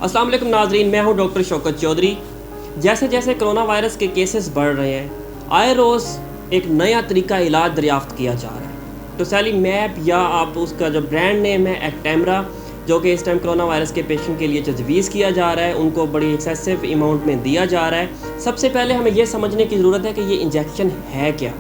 अस्सलाम वालेकुम नाजरीन, मैं हूं डॉक्टर शौकत चौधरी। जैसे जैसे कोरोना वायरस के केसेस बढ़ रहे हैं, आए रोज़ एक नया तरीका इलाज दरियाफ्त किया जा रहा है। टोसेलीमैब या आप उसका जो ब्रांड नेम है एक्टेमरा, जो कि इस टाइम कोरोना वायरस के पेशेंट के लिए तजवीज़ किया जा रहा है, उनको बड़ी एक्सेसिव अमाउंट में दिया जा रहा है। सबसे पहले हमें यह समझने की ज़रूरत है कि ये इंजेक्शन है क्या।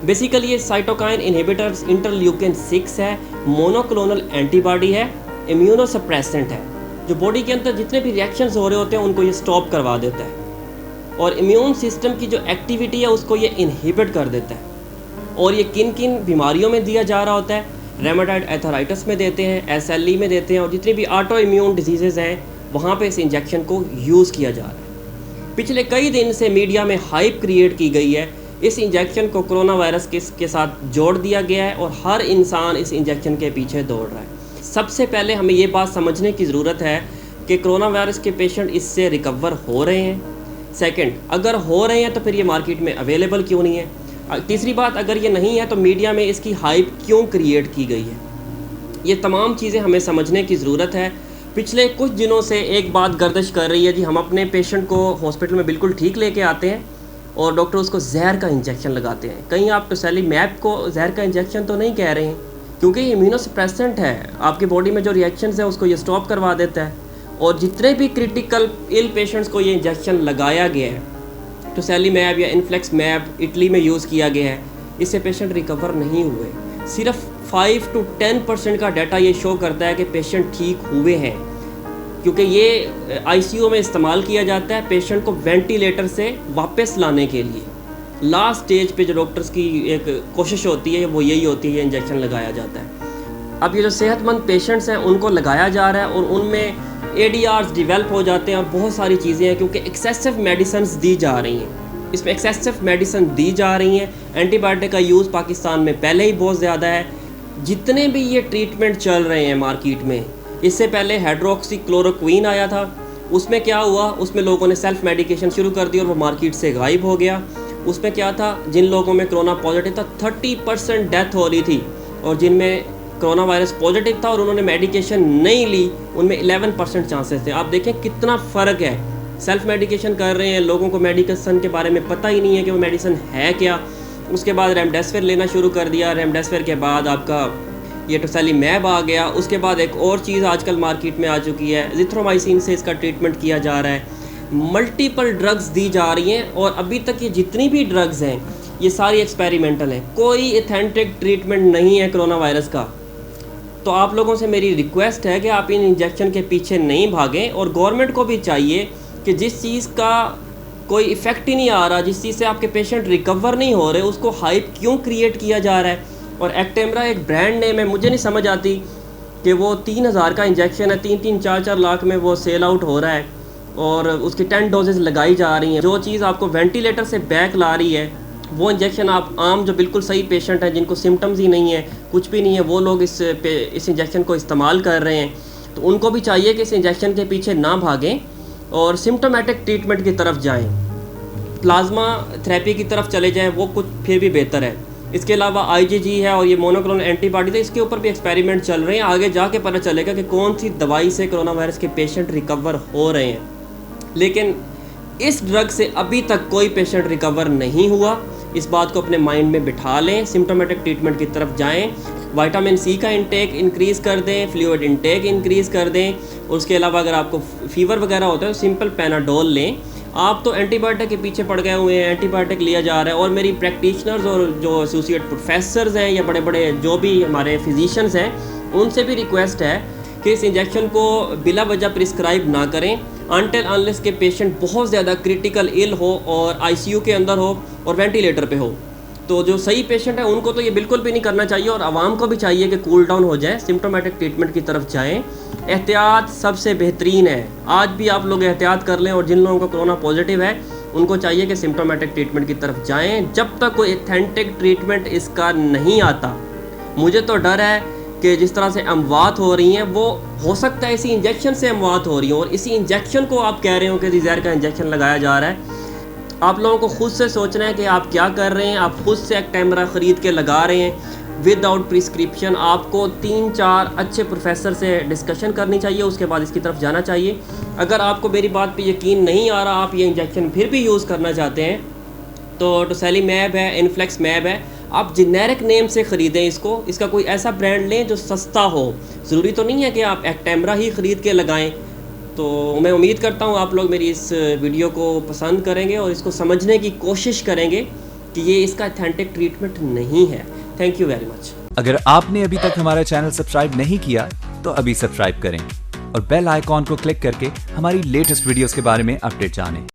बेसिकली ये साइटोकाइन इनहिबिटर्स इंटरल्यूकिन 6 है, मोनोक्लोनल एंटीबॉडी है, इम्यूनोसप्रेसेंट है, जो बॉडी के अंदर जितने भी रिएक्शंस हो रहे होते हैं उनको ये स्टॉप करवा देता है और इम्यून सिस्टम की जो एक्टिविटी है उसको ये इनहिबिट कर देता है। और ये किन किन बीमारियों में दिया जा रहा होता है, रेमेटॉइड आर्थराइटिस में देते हैं, एसएलई में देते हैं, और जितनी भी ऑटो इम्यून डिजीज़ेज़ हैं वहाँ पे इस इंजेक्शन को यूज़ किया जा रहा है। पिछले कई दिन से मीडिया में हाइप क्रिएट की गई है, इस इंजेक्शन को कोरोना वायरस के साथ जोड़ दिया गया है और हर इंसान इस इंजेक्शन के पीछे दौड़ रहा है। सबसे पहले हमें ये बात समझने की ज़रूरत है कि कोरोना वायरस के पेशेंट इससे रिकवर हो रहे हैं। सेकंड, अगर हो रहे हैं तो फिर ये मार्केट में अवेलेबल क्यों नहीं है। तीसरी बात, अगर ये नहीं है तो मीडिया में इसकी हाइप क्यों क्रिएट की गई है। ये तमाम चीज़ें हमें समझने की ज़रूरत है। पिछले कुछ दिनों से एक बात गर्दिश कर रही है जी, हम अपने पेशेंट को हॉस्पिटल में बिल्कुल ठीक लेके आते हैं और डॉक्टर उसको जहर का इंजेक्शन लगाते हैं। कहीं आप टोसेलीमैब को जहर का इंजेक्शन तो नहीं कह रहे हैं, क्योंकि ये इम्यूनोसप्रेसेंट है, आपकी बॉडी में जो रिएक्शंस है उसको ये स्टॉप करवा देता है। और जितने भी क्रिटिकल इल पेशेंट्स को ये इंजेक्शन लगाया गया है, टोसेलीमैब या इन्फ्लेक्समैब इटली में यूज़ किया गया है, इससे पेशेंट रिकवर नहीं हुए। सिर्फ 5 to 10% का डाटा ये शो करता है कि पेशेंट ठीक हुए हैं, क्योंकि ये आईसीयू में इस्तेमाल किया जाता है पेशेंट को वेंटिलेटर से वापस लाने के लिए। लास्ट स्टेज पे जो डॉक्टर्स की एक कोशिश होती है वो यही होती है, इंजेक्शन लगाया जाता है। अब ये जो सेहतमंद पेशेंट्स हैं उनको लगाया जा रहा है और उनमें एडीआर्स डिवेल्प हो जाते हैं और बहुत सारी चीज़ें हैं, क्योंकि एक्सेसिव मेडिसिन्स दी जा रही हैं। इसमें एक्सेसिव मेडिसिन दी जा रही हैं। एंटीबायोटिक का यूज़ पाकिस्तान में पहले ही बहुत ज़्यादा है। जितने भी ये ट्रीटमेंट चल रहे हैं मार्केट में, इससे पहले हाइड्रोक्सीक्लोरोक्वीन आया था, उसमें क्या हुआ, उसमें लोगों ने सेल्फ मेडिकेशन शुरू कर दी और वो मार्केट से गायब हो गया। उसमें क्या था, जिन लोगों में कोरोना पॉजिटिव था 30% डेथ हो रही थी, और जिनमें कोरोना वायरस पॉजिटिव था और उन्होंने मेडिकेशन नहीं ली उनमें 11% चांसेस थे। आप देखें कितना फ़र्क है। सेल्फ मेडिकेशन कर रहे हैं, लोगों को मेडिकेशन के बारे में पता ही नहीं है कि वो मेडिसिन है क्या। उसके बाद रेमडेसिविर लेना शुरू कर दिया, रेमडेसिविर के बाद आपका ये टोसेलीमैब आ गया। उसके बाद एक और चीज़ आजकल मार्केट में आ चुकी है, एजिथ्रोमाइसिन से इसका ट्रीटमेंट किया जा रहा है। मल्टीपल ड्रग्स दी जा रही हैं और अभी तक ये जितनी भी ड्रग्स हैं ये सारी एक्सपेरिमेंटल हैं, कोई एथेंटिक ट्रीटमेंट नहीं है कोरोना वायरस का। तो आप लोगों से मेरी रिक्वेस्ट है कि आप इन इंजेक्शन के पीछे नहीं भागें, और गवर्नमेंट को भी चाहिए कि जिस चीज़ का कोई इफ़ेक्ट ही नहीं आ रहा, जिस चीज़ से आपके पेशेंट रिकवर नहीं हो रहे, उसको हाइप क्यों क्रिएट किया जा रहा है। और एक्टेमरा एक ब्रांड नेम है, मुझे नहीं समझ आती कि वो 3000 का इंजेक्शन है, 3-3, 4-4 लाख में वो सेल आउट हो रहा है और उसकी 10 डोजेज़ लगाई जा रही हैं। जो चीज़ आपको वेंटिलेटर से बैक ला रही है, वो इंजेक्शन आप आम जो बिल्कुल सही पेशेंट हैं जिनको सिम्टम्स ही नहीं है, कुछ भी नहीं है, वो लोग इस इंजेक्शन को इस्तेमाल कर रहे हैं। तो उनको भी चाहिए कि इस इंजेक्शन के पीछे ना भागें और सिम्टोमेटिक ट्रीटमेंट की तरफ जाएँ, प्लाज्मा थेरेपी की तरफ चले जाएँ, वो कुछ फिर भी बेहतर है। इसके अलावा आईजीजी है और ये मोनोक्लोनल एंटीबॉडी है, इसके ऊपर भी एक्सपेरिमेंट चल रहे हैं। आगे जाके पता चलेगा कि कौन सी दवाई से कोरोना वायरस के पेशेंट रिकवर हो रहे हैं। लेकिन इस ड्रग से अभी तक कोई पेशेंट रिकवर नहीं हुआ। इस बात को अपने माइंड में बिठा लें, सिम्टोमेटिक ट्रीटमेंट की तरफ जाएं, विटामिन सी का इंटेक इंक्रीज़ कर दें, फ्लूइड इंटेक इंक्रीज़ कर दें। उसके अलावा अगर आपको फीवर वगैरह होता है तो सिंपल पैनाडोल लें। आप तो एंटीबायोटिक के पीछे पड़ गए हुए हैं, एंटीबायोटिक लिया जा रहा है। और मेरी प्रैक्टिशनर्स और जो एसोसिएट प्रोफेसर्स हैं या बड़े बड़े जो भी हमारे फिजिशियंस हैं, उनसे भी रिक्वेस्ट है कि इस इंजेक्शन को बिला वजह प्रिस्क्राइब ना करें अनटिल अनलेस के पेशेंट बहुत ज़्यादा क्रिटिकल इल हो और आईसीयू के अंदर हो और वेंटिलेटर पे हो। तो जो सही पेशेंट है उनको तो ये बिल्कुल भी नहीं करना चाहिए, और आवाम को भी चाहिए कि कूल डाउन हो जाए, सिम्टोमेटिक ट्रीटमेंट की तरफ जाएं। एहतियात सबसे बेहतरीन है। आज भी आप लोग एहतियात कर लें, और जिन लोगों को कोरोना पॉजिटिव है उनको चाहिए कि सिम्टोमेटिक ट्रीटमेंट की तरफ जाएं जब तक कोई एथेंटिक ट्रीटमेंट इसका नहीं आता। मुझे तो डर है कि जिस तरह से अमवात हो रही हैं, वो हो सकता है इसी इंजेक्शन से अमवात हो रही हैं, और इसी इंजेक्शन को आप कह रहे हो कि जहर का इंजेक्शन लगाया जा रहा है। आप लोगों को खुद से सोचना है कि आप क्या कर रहे हैं। आप खुद से एक्टेमरा ख़रीद के लगा रहे हैं, विदाउट प्रिस्क्रिप्शन आपको 3-4 अच्छे प्रोफेसर से डिस्कशन करनी चाहिए, उसके बाद इसकी तरफ जाना चाहिए। अगर आपको मेरी बात पे यकीन नहीं आ रहा, आप ये इंजेक्शन फिर भी यूज़ करना चाहते हैं, तो टोसेलीमैब है, इन्फ्लेक्समैब है, आप जेनेरिक नेम से ख़रीदें इसको। इसका कोई ऐसा ब्रांड लें जो सस्ता हो। ज़रूरी तो नहीं है कि आप एक्टेमरा ही ख़रीद के लगाएं। तो मैं उम्मीद करता हूँ आप लोग मेरी इस वीडियो को पसंद करेंगे और इसको समझने की कोशिश करेंगे कि ये इसका ऑथेंटिक ट्रीटमेंट नहीं है। Thank you very much. अगर आपने अभी तक हमारा चैनल सब्सक्राइब नहीं किया तो अभी सब्सक्राइब करें और बेल आइकॉन को क्लिक करके हमारी लेटेस्ट वीडियोस के बारे में अपडेट जानें।